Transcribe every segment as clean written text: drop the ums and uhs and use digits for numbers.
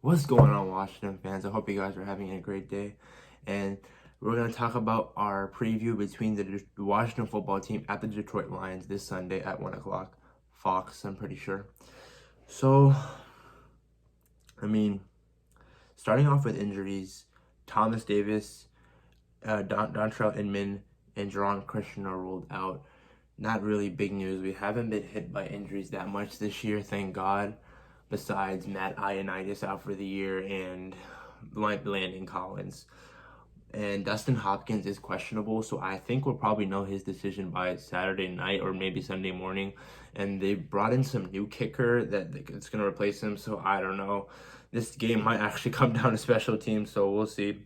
What's going on, Washington fans? I hope you guys are having a great day. And we're going to talk about our preview between the Washington football team at the Detroit Lions this Sunday at 1 o'clock. Fox, I'm pretty sure. So, I mean, starting off with injuries, Thomas Davis, Dontrell Inman, and Jerron Christian are ruled out. Not really big news. We haven't been hit by injuries that much this year, thank God. Besides Matt Ioannidis out for the year and Landon Collins. And Dustin Hopkins is questionable, so I think we'll probably know his decision by Saturday night or maybe Sunday morning. And they brought in some new kicker it's going to replace him, so I don't know. This game might actually come down to special teams, so we'll see.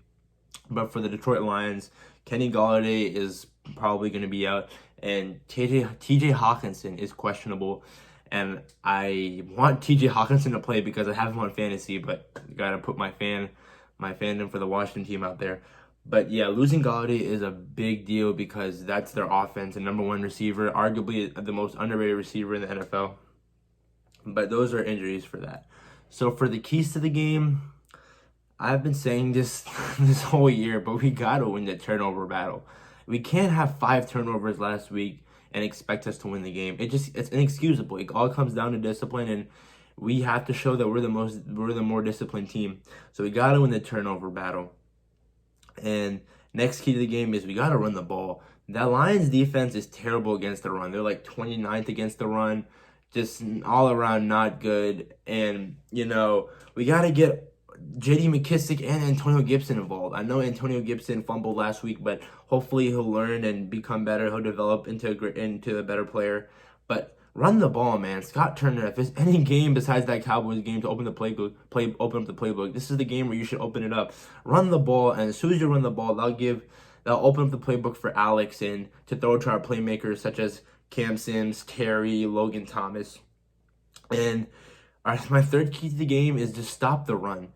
But for the Detroit Lions, Kenny Golladay is probably going to be out, and TJ Hawkinson is questionable. And I want TJ Hawkinson to play because I have him on fantasy, but gotta put my fandom for the Washington team out there. But yeah, losing Golladay is a big deal because that's their offense and number one receiver, arguably the most underrated receiver in the NFL. But those are injuries for that. So for the keys to the game, I've been saying this this whole year, but we gotta win the turnover battle. We can't have 5 turnovers last week and expect us to win the game. It's inexcusable. It all comes down to discipline, and we have to show that we're the more disciplined team. So we gotta win the turnover battle. And next key to the game is we gotta run the ball. That Lions defense is terrible against the run. They're like 29th against the run, just all around not good. And we gotta get J.D. McKissic and Antonio Gibson involved. I know Antonio Gibson fumbled last week, but hopefully he'll learn and become better. He'll develop into a better player. But run the ball, man. Scott Turner, if there's any game besides that Cowboys game to open up the playbook, this is the game where you should open it up. Run the ball, and as soon as you run the ball, they'll open up the playbook for Alex and to throw to our playmakers such as Cam Sims, Terry, Logan Thomas. And my third key to the game is just stop the run.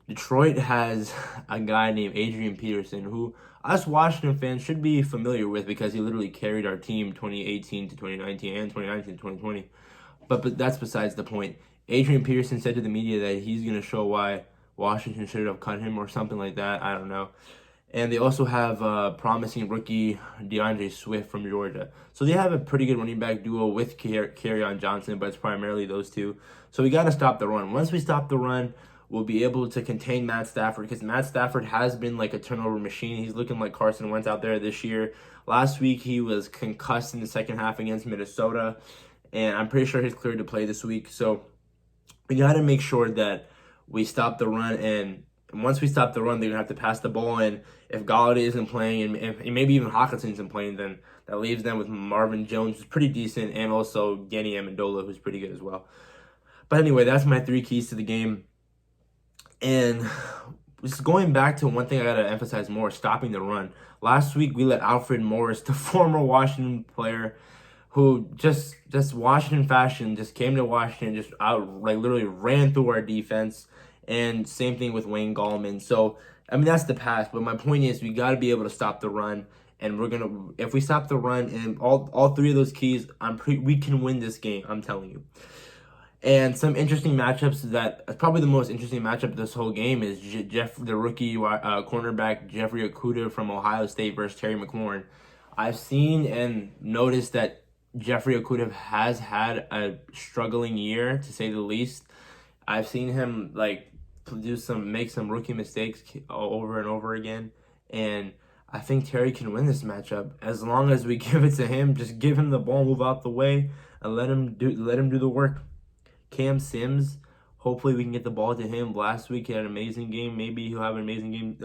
Detroit has a guy named Adrian Peterson who us Washington fans should be familiar with because he literally carried our team 2018 to 2019 and 2019 to 2020. But that's besides the point. Adrian Peterson said to the media that he's going to show why Washington should have cut him or something like that. I don't know. And they also have promising rookie DeAndre Swift from Georgia. So they have a pretty good running back duo with Kerryon Johnson, but it's primarily those two. So we got to stop the run. Once we stop the run, we'll be able to contain Matt Stafford because Matt Stafford has been like a turnover machine. He's looking like Carson Wentz out there this year. Last week, he was concussed in the second half against Minnesota, and I'm pretty sure he's cleared to play this week. So we got to make sure that we stop the run, and once we stop the run, they're going to have to pass the ball. And if Golladay isn't playing, and if maybe even Hawkinson isn't playing, then that leaves them with Marvin Jones, who's pretty decent, and also Danny Amendola, who's pretty good as well. But anyway, that's my 3 keys to the game. And just going back to one thing I got to emphasize more, stopping the run. Last week, we let Alfred Morris, the former Washington player, who just Washington fashion, just came to Washington, just literally ran through our defense. And same thing with Wayne Gallman. So, I mean, that's the past. But my point is we got to be able to stop the run. And if we stop the run and all 3 of those keys, we can win this game, I'm telling you. And some interesting matchups probably the most interesting matchup of this whole game is the rookie cornerback Jeffrey Okudah from Ohio State versus Terry McLaurin. I've seen and noticed that Jeffrey Okudah has had a struggling year, to say the least. I've seen him make some rookie mistakes over and over again, and I think Terry can win this matchup as long as we give it to him. Just give him the ball, move out the way, and let him do the work. Cam Sims, hopefully we can get the ball to him. Last week he had an amazing game. Maybe he'll have an amazing game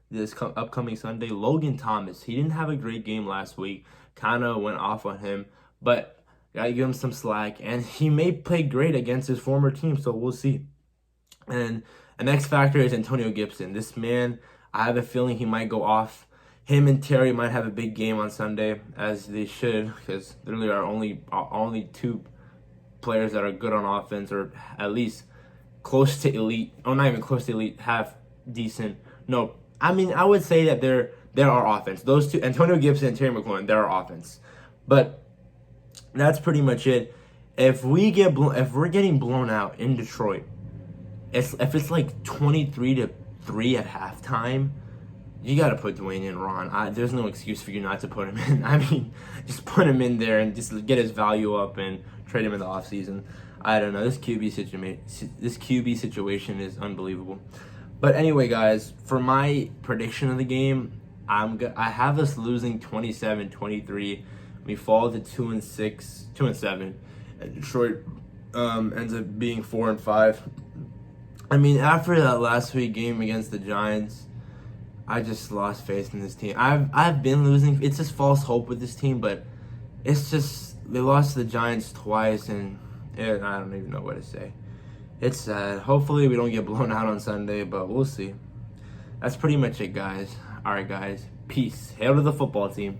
this upcoming Sunday. Logan Thomas, he didn't have a great game last week. Kind of went off on him, but gotta give him some slack. And he may play great against his former team, so we'll see. And the next factor is Antonio Gibson. This man, I have a feeling he might go off. Him and Terry might have a big game on Sunday, as they should, because literally our only 2 players that are good on offense, or at least close to elite, or not even close to elite, half decent. No, I mean, I would say that they're our offense. Those 2, Antonio Gibson and Terry McLaurin, they're our offense. But that's pretty much it. If we're getting blown out in Detroit, if it's like 23-3 at halftime, you got to put Dwayne and Ron. There's no excuse for you not to put him in. I mean, just put him in there and just get his value up and trade him in the offseason. I don't know. This QB situation is unbelievable. But anyway, guys, for my prediction of the game, I have us losing 27-23. We fall to 2-6, 2-7, and Detroit ends up being 4-5. I mean, after that last week game against the Giants, I just lost faith in this team. I've been losing. It's just false hope with this team, but it's just they lost to the Giants twice, and I don't even know what to say. It's sad. Hopefully we don't get blown out on Sunday, but we'll see. That's pretty much it, guys. All right, guys. Peace. Hail to the football team.